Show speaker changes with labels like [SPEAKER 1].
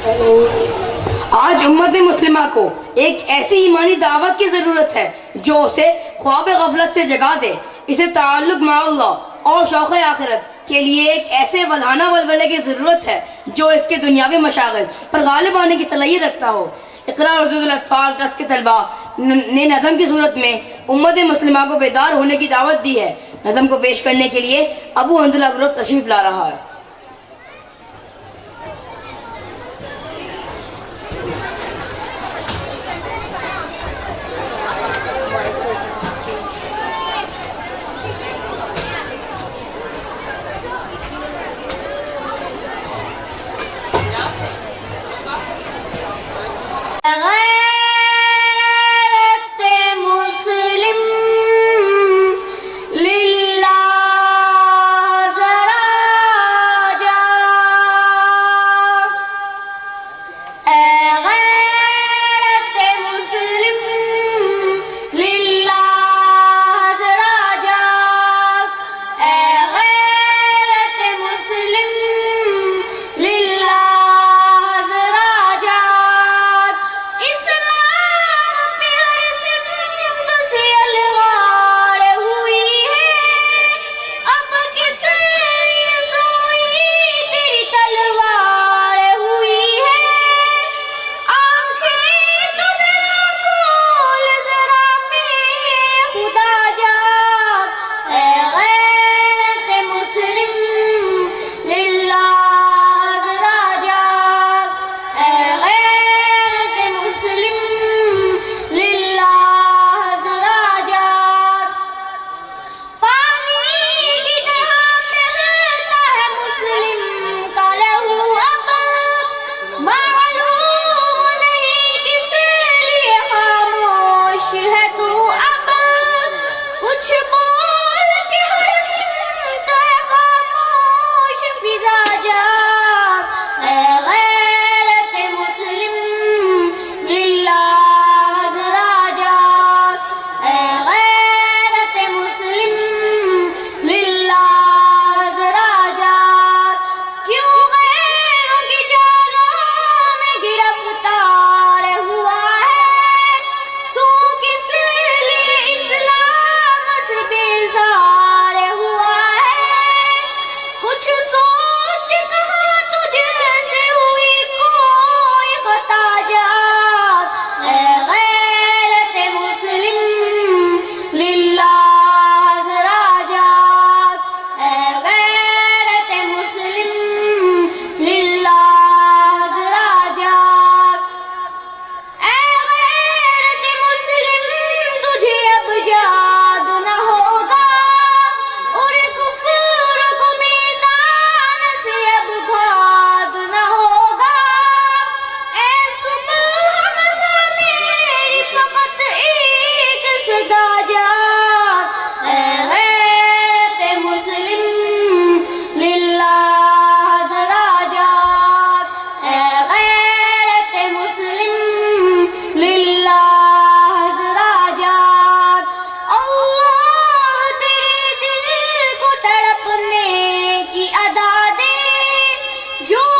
[SPEAKER 1] आज उम्मत मुस्लिमा को एक ऐसी ईमानी दावत की जरूरत है जो उसे ख्वाब गफलत से जगा दे, इसे ताल्लुक मा अल्लाह और शौक़ आखिरत के लिए एक ऐसे वल्हाना वलवले की जरूरत है जो इसके दुनियावी मशागिल पर गालिब आने की सलाहियत रखता हो। इक़रा रुज़ुल अत्फ़ाल ट्रस्ट के तलबा ने नज़म की सूरत में उम्मत मुस्लिमा को बेदार होने की दावत दी है। नज़म को पेश करने के लिए अबू हंज़ला ग्रुप तशरीफ ला रहा है।
[SPEAKER 2] जो